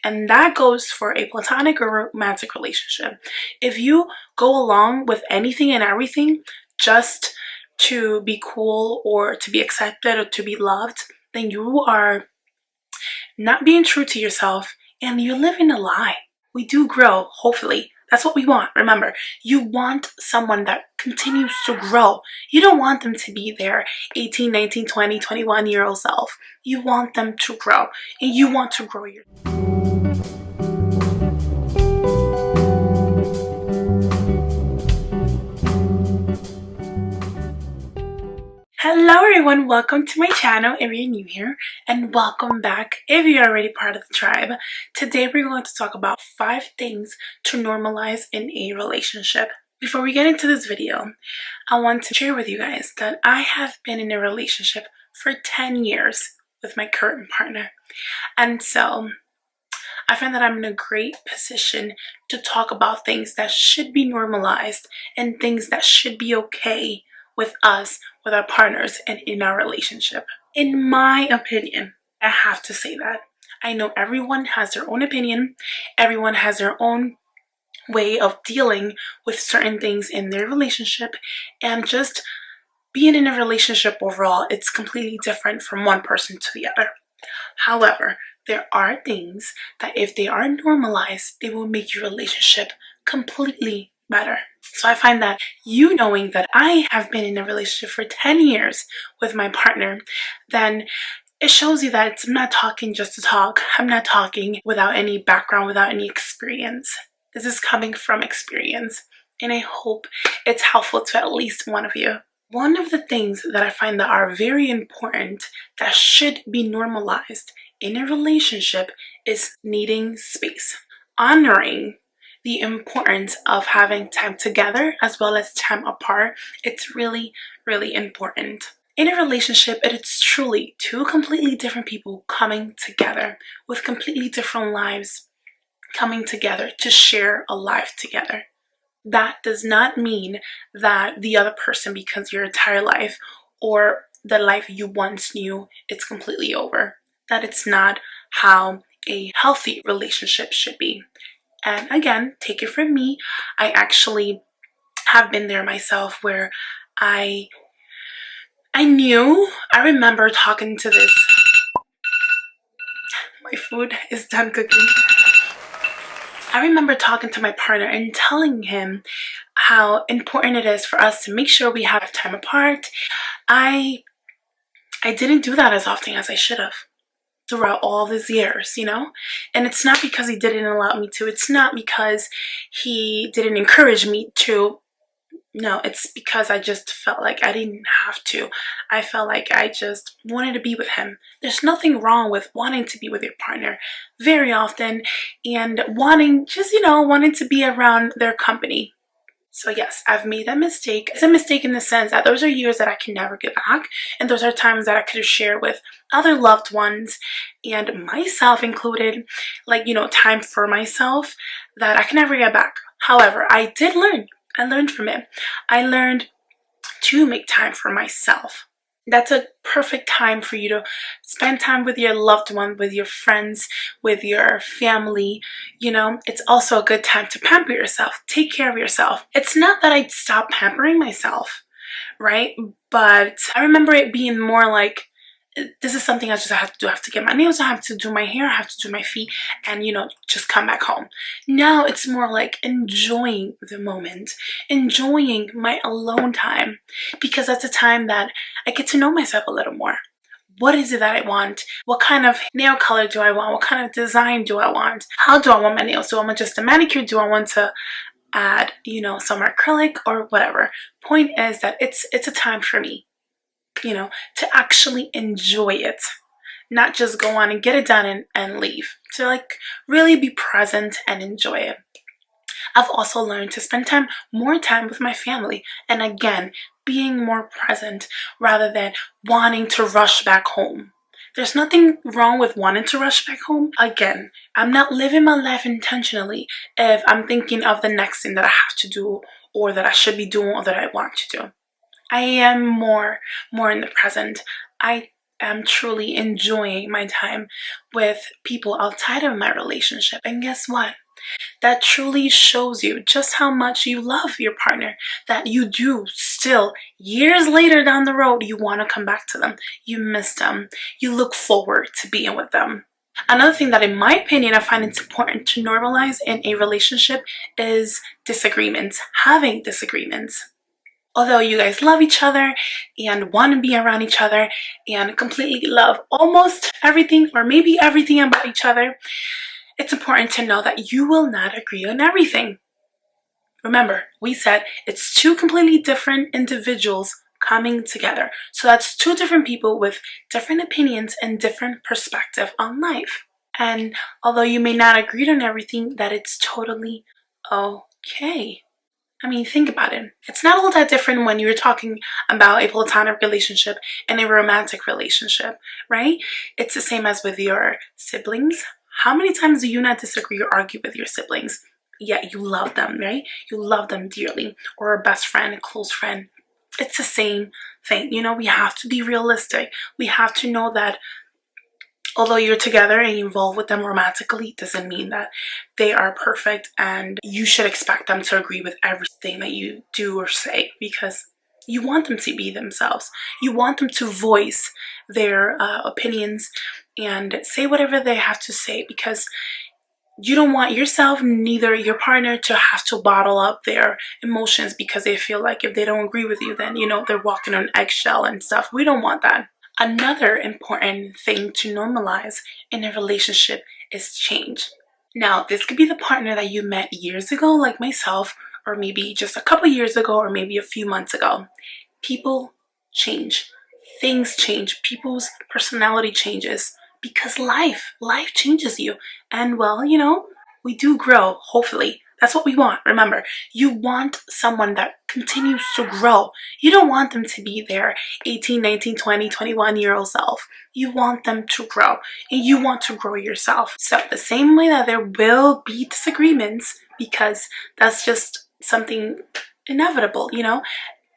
And that goes for a platonic or romantic relationship. If you go along with anything and everything just to be cool or to be accepted or to be loved, then you are not being true to yourself and you're living a lie. We do grow, hopefully. That's what we want. Remember, you want someone that continues to grow. You don't want them to be their 18, 19, 20, 21-year-old self. You want them to grow, and you want to grow your. Hello everyone, welcome to my channel if you're new here, and welcome back if you're already part of the tribe. Today we're going to talk about 5 things to normalize in a relationship. Before we get into this video, I want to share with you guys that I have been in a relationship for 10 years with my current partner. And so I find that I'm in a great position to talk about things that should be normalized and things that should be okay with us, with our partners, and in our relationship. In my opinion, I have to say that. I know everyone has their own opinion, everyone has their own way of dealing with certain things in their relationship, and just being in a relationship overall, it's completely different from one person to the other. However, there are things that if they are normalized, they will make your relationship completely better. So I find that you knowing that I have been in a relationship for 10 years with my partner, then it shows you that I'm not talking just to talk. I'm not talking without any background, without any experience. This is coming from experience, and I hope it's helpful to at least one of you. One of the things that I find that are very important that should be normalized in a relationship is needing space. Honoring the importance of having time together as well as time apart. It's really, really important. In a relationship, it is truly 2 completely different people coming together with completely different lives, coming together to share a life together. That does not mean that the other person becomes your entire life or the life you once knew, it's completely over. That it's not how a healthy relationship should be. And again, take it from me, I actually have been there myself where I remember talking to this, my food is done cooking. I remember talking to my partner and telling him how important it is for us to make sure we have time apart. I didn't do that as often as I should have throughout all these years, and it's not because he didn't allow me to, it's not because he didn't encourage me to. No, it's because I just felt like I didn't have to. I felt like I just wanted to be with him. There's nothing wrong with wanting to be with your partner very often and wanting to be around their company. So yes, I've made that mistake. It's a mistake in the sense that those are years that I can never get back, and those are times that I could have shared with other loved ones and myself included, time for myself that I can never get back. However, I did learn. I learned from it. I learned to make time for myself. That's a perfect time for you to spend time with your loved one, with your friends, with your family. It's also a good time to pamper yourself, take care of yourself. It's not that I'd stop pampering myself, right? But I remember it being more like, this is something I just have to do. I have to get my nails, I have to do my hair, I have to do my feet, and just come back home. Now it's more like enjoying the moment, enjoying my alone time, because that's a time that I get to know myself a little more. What is it that I want? What kind of nail color do I want? What kind of design do I want? How do I want my nails? Do I want just a manicure? Do I want to add, some acrylic or whatever? Point is that it's a time for me, to actually enjoy it, not just go on and get it done and leave, to really be present and enjoy it. I've also learned to spend more time with my family, and again, being more present rather than wanting to rush back home. There's nothing wrong with wanting to rush back home. Again, I'm not living my life intentionally if I'm thinking of the next thing that I have to do or that I should be doing or that I want to do. I am more in the present. I am truly enjoying my time with people outside of my relationship. And guess what? That truly shows you just how much you love your partner, that you do still, years later down the road, you want to come back to them. You miss them. You look forward to being with them. Another thing that, in my opinion, I find it's important to normalize in a relationship is disagreements, having disagreements. Although you guys love each other and want to be around each other and completely love almost everything or maybe everything about each other, it's important to know that you will not agree on everything. Remember, we said it's two completely different individuals coming together. So that's two different people with different opinions and different perspective on life. And although you may not agree on everything, that it's totally okay. I mean, think about it. It's not all that different when you're talking about a platonic relationship and a romantic relationship, right? It's the same as with your siblings. How many times do you not disagree or argue with your siblings? Yet you love them, right? You love them dearly. Or a best friend, a close friend. It's the same thing. You know, we have to be realistic. We have to know that although you're together and you involved with them romantically, doesn't mean that they are perfect and you should expect them to agree with everything that you do or say, because you want them to be themselves. You want them to voice their opinions and say whatever they have to say, because you don't want yourself, neither your partner, to have to bottle up their emotions because they feel like if they don't agree with you, then, you know, they're walking on eggshell and stuff. We don't want that. Another important thing to normalize in a relationship is change. Now, this could be the partner that you met years ago, like myself, or maybe just a couple years ago, or maybe a few months ago. People change. Things change. People's personality changes because life changes you. And well, you know, we do grow, hopefully. That's what we want. Remember, you want someone that continues to grow. You don't want them to be their 18, 19, 20, 21-year-old self. You want them to grow, and you want to grow yourself. So the same way that there will be disagreements, because that's just something inevitable, you know,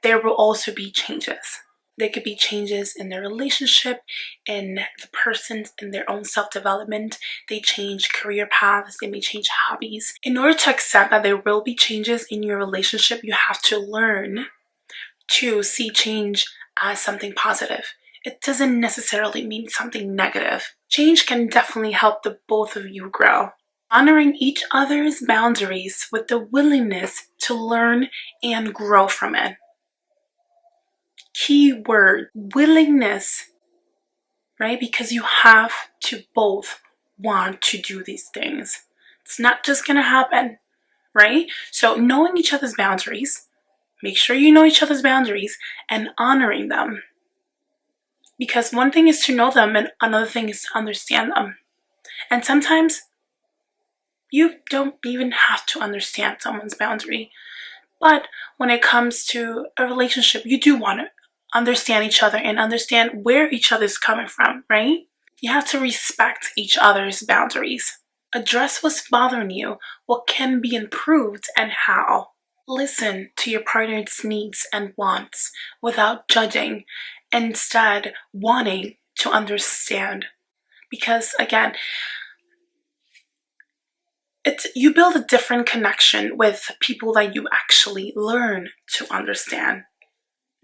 there will also be changes. There could be changes in their relationship, in the person, in their own self-development. They change career paths, they may change hobbies. In order to accept that there will be changes in your relationship, you have to learn to see change as something positive. It doesn't necessarily mean something negative. Change can definitely help the both of you grow. Honoring each other's boundaries with the willingness to learn and grow from it. Key word, willingness, right? Because you have to both want to do these things. It's not just gonna happen, right? So knowing each other's boundaries, make sure you know each other's boundaries and honoring them. Because one thing is to know them and another thing is to understand them. And sometimes you don't even have to understand someone's boundary. But when it comes to a relationship, you do want to understand each other and understand where each other's coming from, right? You have to respect each other's boundaries. Address what's bothering you, what can be improved, and how. Listen to your partner's needs and wants without judging, instead wanting to understand. Because again, you build a different connection with people that you actually learn to understand.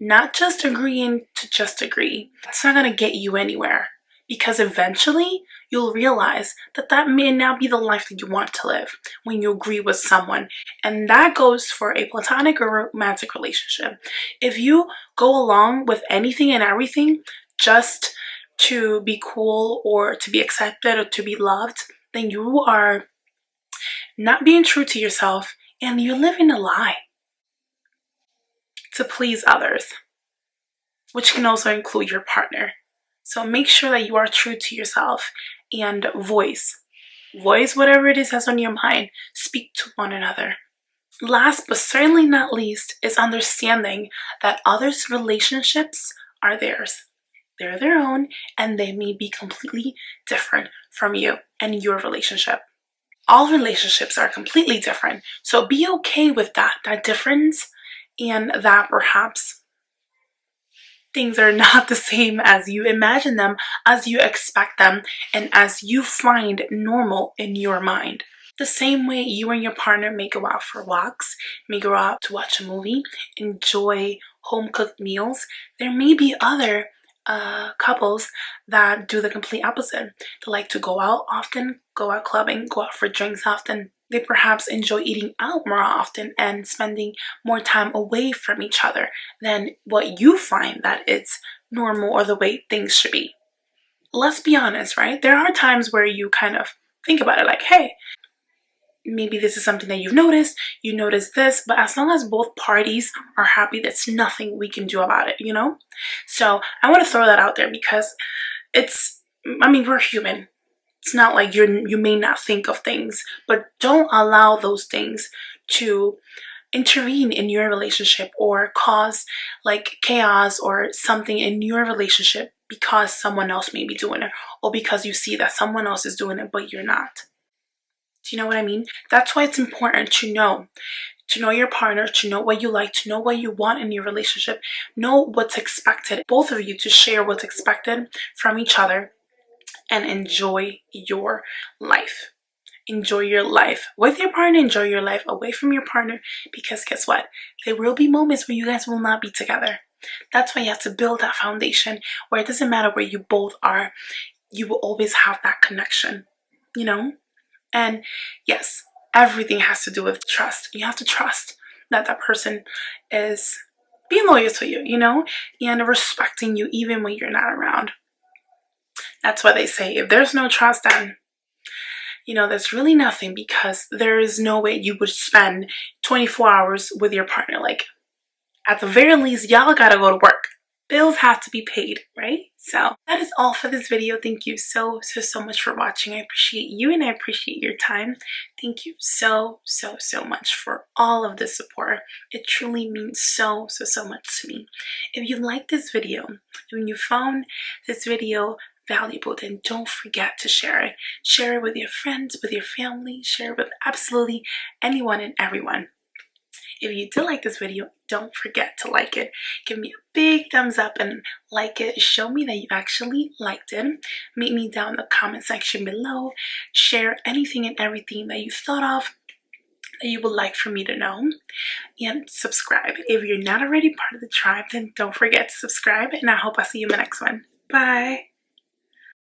Not just agreeing to just agree. That's not going to get you anywhere, because eventually you'll realize that that may not be the life that you want to live when you agree with someone. And that goes for a platonic or romantic relationship. If you go along with anything and everything just to be cool or to be accepted or to be loved, then you are not being true to yourself and you're living a lie to please others, which can also include your partner. So make sure that you are true to yourself and voice whatever it is that's on your mind. Speak to one another. Last but certainly not least is understanding that others' relationships are theirs. They're their own and they may be completely different from you and your relationship. All relationships are completely different. So be okay with that difference, and that perhaps things are not the same as you imagine them, as you expect them, and as you find normal in your mind. The same way you and your partner may go out for walks, may go out to watch a movie, enjoy home-cooked meals, there may be other couples that do the complete opposite. They like to go out often, go out clubbing, go out for drinks often. They perhaps enjoy eating out more often and spending more time away from each other than what you find that it's normal or the way things should be. Let's be honest, right? There are times where you kind of think about it like, hey, maybe this is something that you notice this, but as long as both parties are happy, there's nothing we can do about it, you know? So I want to throw that out there because we're human. It's not like you may not think of things, but don't allow those things to intervene in your relationship or cause like chaos or something in your relationship because someone else may be doing it or because you see that someone else is doing it but you're not. Do you know what I mean? That's why it's important to know your partner, to know what you like, to know what you want in your relationship, know what's expected, both of you to share what's expected from each other and enjoy your life. Enjoy your life with your partner, enjoy your life away from your partner, because guess what? There will be moments where you guys will not be together. That's why you have to build that foundation where it doesn't matter where you both are, you will always have that connection, you know? And yes, everything has to do with trust. You have to trust that that person is being loyal to you, you know, and respecting you even when you're not around. That's why they say if there's no trust, then, you know, there's really nothing, because there is no way you would spend 24 hours with your partner. Like, at the very least, y'all gotta go to work. Bills have to be paid, right? So that is all for this video. Thank you so much for watching. I appreciate you and I appreciate your time. Thank you so much for all of the support. It truly means so much to me. If you like this video, when you found this video valuable, then don't forget to share it. Share it with your friends, with your family, share it with absolutely anyone and everyone. If you did like this video, don't forget to like it. Give me a big thumbs up and like it. Show me that you actually liked it. Meet me down in the comment section below. Share anything and everything that you thought of that you would like for me to know. And subscribe. If you're not already part of the tribe, then don't forget to subscribe. And I hope I see you in the next one. Bye.